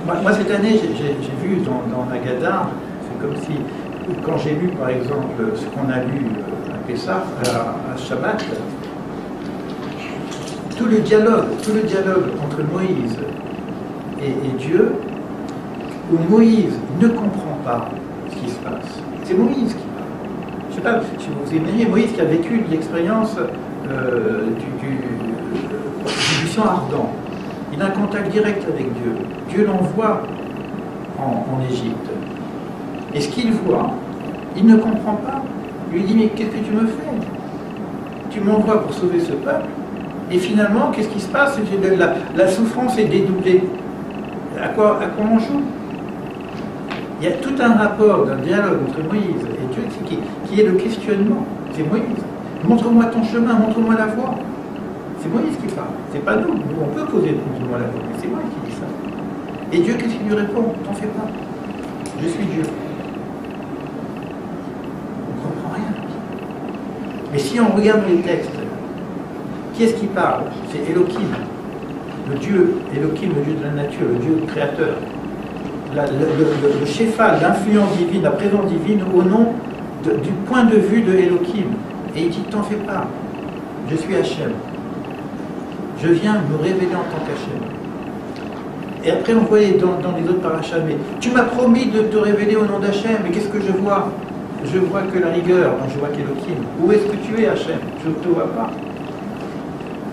Moi, cette année, j'ai vu dans Haggadah, c'est comme si, quand j'ai lu par exemple ce qu'on a lu à Pessah, à Shabbat, tout le dialogue entre Moïse et Dieu, où Moïse ne comprend pas ce qui se passe. C'est Moïse qui parle. Je ne sais pas si vous vous imaginez, Moïse qui a vécu l'expérience du sang ardent. Il a un contact direct avec Dieu. Dieu l'envoie en Égypte. Et ce qu'il voit, il ne comprend pas. Il lui dit, mais qu'est-ce que tu me fais? Tu m'envoies pour sauver ce peuple. Et finalement, qu'est-ce qui se passe? La souffrance est dédoublée. À quoi on joue? Il y a tout un rapport d'un dialogue entre Moïse et Dieu qui est le questionnement. C'est Moïse. Montre-moi ton chemin, montre-moi la voie. C'est Moïse qui parle. C'est pas nous. Nous, on peut poser montre-moi la voie, mais c'est Moïse qui dit ça. Et Dieu, qu'est-ce qu'il lui répond? T'en fais pas. Je suis Dieu. On ne comprend rien. Mais si on regarde les textes, qui est-ce qui parle? C'est Elohim. Le Dieu, Elohim, le Dieu de la nature, le Dieu créateur. Le Shefa, l'influence divine, la présence divine au nom du point de vue de Elohim. Et il dit, t'en fais pas, je suis Hachem. Je viens me révéler en tant qu'Hachem. Et après on voyait dans les autres parachas, mais tu m'as promis de te révéler au nom d'Hachem, mais qu'est-ce que je vois? Je vois que la rigueur, donc je vois qu'Elohim. Où est-ce que tu es, Hachem? Je ne te vois pas.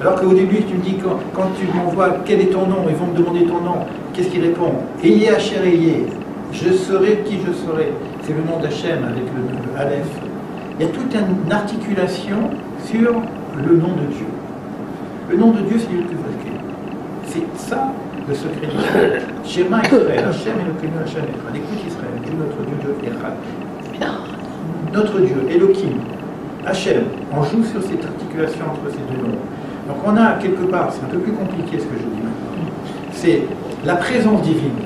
Alors qu'au début, tu me dis, quand tu m'envoies, quel est ton nom? Ils vont me demander ton nom. Qu'est-ce qu'il répond? Ayez Hacher Ayez. Je serai qui je serai. C'est le nom d'Hachem avec le Aleph. Il y a toute une articulation sur le nom de Dieu. Le nom de Dieu, c'est Yud-Kevavke. C'est ça le secret d'Israël. Shema Israël, Hachem Elokeinu Hachem Echad. Écoute Israël, Dieu notre Dieu, Dieu Echad. Notre Dieu, Elohim, Hachem, on joue sur cette articulation entre ces deux noms. Donc on a quelque part, c'est un peu plus compliqué ce que je dis maintenant, c'est la présence divine.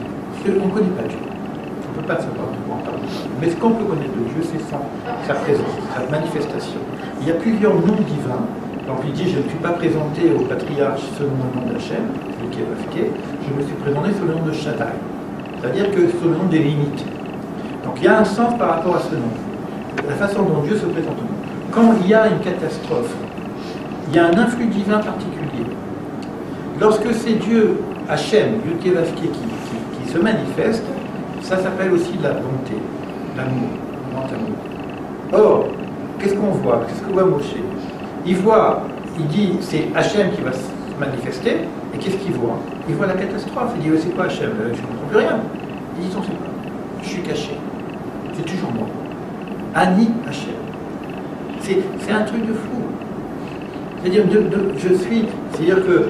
On ne connaît pas Dieu. On ne peut pas savoir de quoi on parle. Mais ce qu'on peut connaître de Dieu, c'est sa présence, sa manifestation. Il y a plusieurs noms divins. Donc il dit, je ne suis pas présenté au patriarche selon le nom d'Hachem, qui est Vavke, je me suis présenté sous le nom de Shaddai. C'est-à-dire que sous le nom des limites. Donc il y a un sens par rapport à ce nom. La façon dont Dieu se présente au monde. Quand il y a une catastrophe, il y a un influx divin particulier. Lorsque c'est Dieu, Hachem, Yud-Kevavke, qui se manifeste, ça s'appelle aussi la bonté, l'amour, le grand amour. Or, qu'est-ce qu'on voit? Qu'est-ce que voit Moshe? Il dit, c'est Hachem qui va se manifester, et qu'est-ce qu'il voit? Il voit la catastrophe. Il dit, c'est quoi Hachem? Je ne comprends plus rien. Il dit, t'en fais pas. Je suis caché. C'est toujours moi. Ani Hachem. C'est un truc de fou. C'est-à-dire, c'est-à-dire que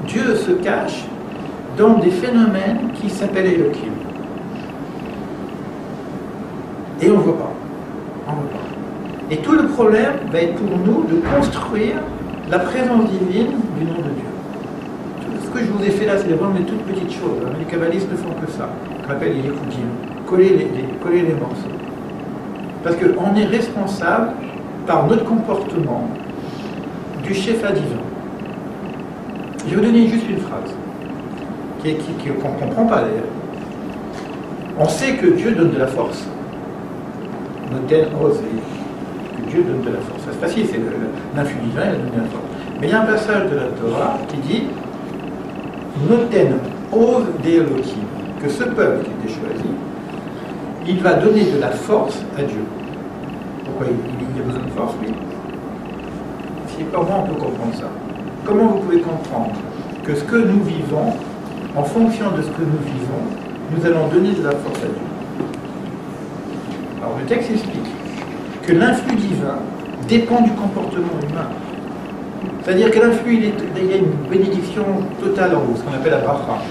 Dieu se cache dans des phénomènes qui s'appellent Elohim. Et on ne voit pas. On ne voit pas. Et tout le problème va être pour nous de construire la présence divine du nom de Dieu. Tout ce que je vous ai fait là, c'est vraiment des toutes petites choses. Les kabbalistes ne font que ça. On appelle les yekudim. Coller les morceaux. Parce qu'on est responsable par notre comportement du Shefa divin. Je vais vous donner juste une phrase qu'on ne comprend pas d'ailleurs. On sait que Dieu donne de la force. Noten ose, que Dieu donne de la force. C'est facile, c'est l'influx divin, il donne de la force. Mais il y a un passage de la Torah qui dit Noten ose d'Elohim, que ce peuple qui était choisi, il va donner de la force à Dieu. Pourquoi il a besoin de force, oui? Comment on peut comprendre ça? Comment vous pouvez comprendre que ce que nous vivons, en fonction de ce que nous vivons, nous allons donner de la force à Dieu? Alors le texte explique que l'influx divin dépend du comportement humain. C'est-à-dire que l'influx, il y a une bénédiction totale en haut, ce qu'on appelle la bracha.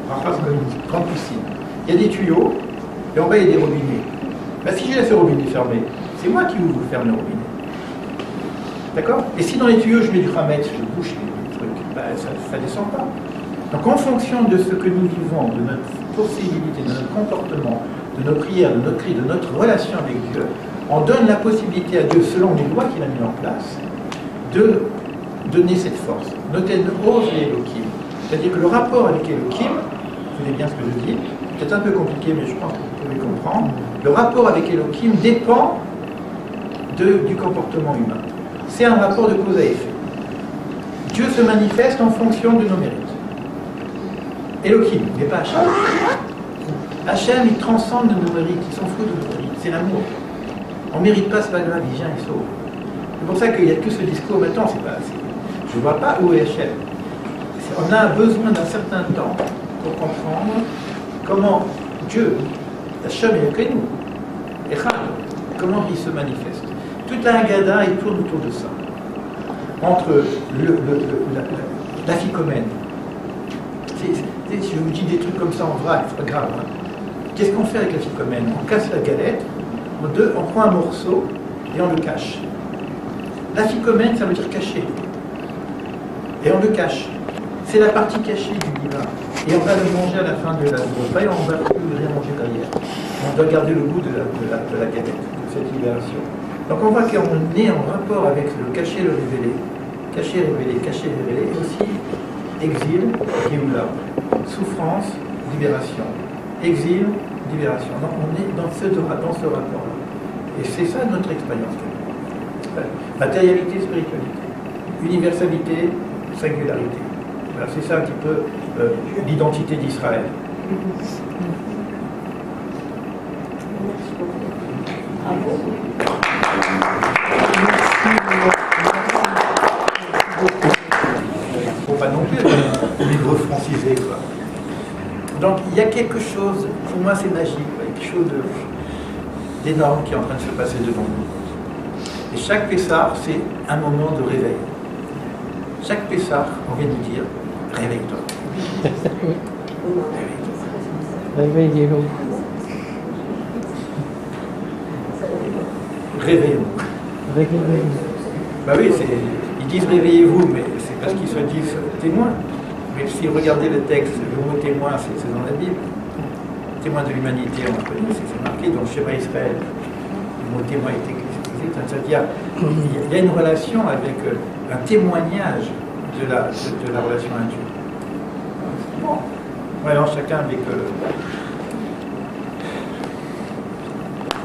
Bracha, c'est une grande piscine. Il y a des tuyaux, et en bas, il y a des robinets. Ben, si je laisse le robinet fermé, c'est moi qui ouvre ferme le robinet. D'accord? Et si dans les tuyaux, je mets du khametz, je bouche les trucs, ben, ça ne descend pas. Donc en fonction de ce que nous vivons, de notre possibilité, de notre comportement, de nos prières, de nos cris, de notre relation avec Dieu, on donne la possibilité à Dieu, selon les lois qu'il a mis en place, de donner cette force. Noten ose Elohim. C'est-à-dire que le rapport avec Elohim écoutez bien ce que je dis, c'est un peu compliqué, mais je pense que vous pouvez comprendre, le rapport avec Elohim dépend du comportement humain. C'est un rapport de cause à effet. Dieu se manifeste en fonction de nos mérites. Elohim, mais pas Hachem. Hachem, il transcende nos mérites, il s'en fout de nos mérites, c'est l'amour. On ne mérite pas, c'est pas grave, il vient, il sauve. C'est pour ça qu'il n'y a que ce discours maintenant, c'est pas assez. Je ne vois pas où est Hachem. On a besoin d'un certain temps pour comprendre comment Dieu, Hachem est que nous, Echad, comment il se manifeste. Toute la Haggadah, il tourne autour de ça. Entre l'affikomène. Si je vous dis des trucs comme ça en vrac, c'est pas grave. Hein. Qu'est-ce qu'on fait avec l'affikomène? On casse la galette, on prend un morceau et on le cache. L'affikomène, ça veut dire cacher. Et on le cache. C'est la partie cachée du divin. Et on va le manger à la fin de la repas et on ne va plus rien manger derrière. On doit garder le goût de la galette, de cette libération. Donc on voit qu'on est en rapport avec le caché, le révélé. Caché, révélé, caché, révélé. Et aussi exil, Géoula. Souffrance, libération. Exil, libération. Donc on est dans ce rapport-là. Et c'est ça notre expérience. Matérialité, spiritualité. Universalité, singularité. Voilà, c'est ça un petit peu l'identité d'Israël. Faut pas non plus livre francisé, quoi. Donc il y a quelque chose, pour moi c'est magique, quelque chose d'énorme qui est en train de se passer devant nous. Et chaque Pessah, c'est un moment de réveil. Chaque Pessah, on vient de dire, réveille-toi. Réveillez-vous. Réveillons-nous. Réveillez-vous. Bah oui, ils disent réveillez-vous, mais c'est parce qu'ils se disent témoins. Mais si vous regardez le texte, le mot témoin, c'est dans la Bible. Témoin de l'humanité, on connaît, c'est marqué dans le Shema Israël. Le mot témoin est écrit. C'est-à-dire il y a une relation avec un témoignage de la relation à Dieu. Bon. Alors chacun avec...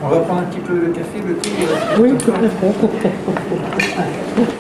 On va prendre un petit peu le café, le thé. Oui, tout à fait.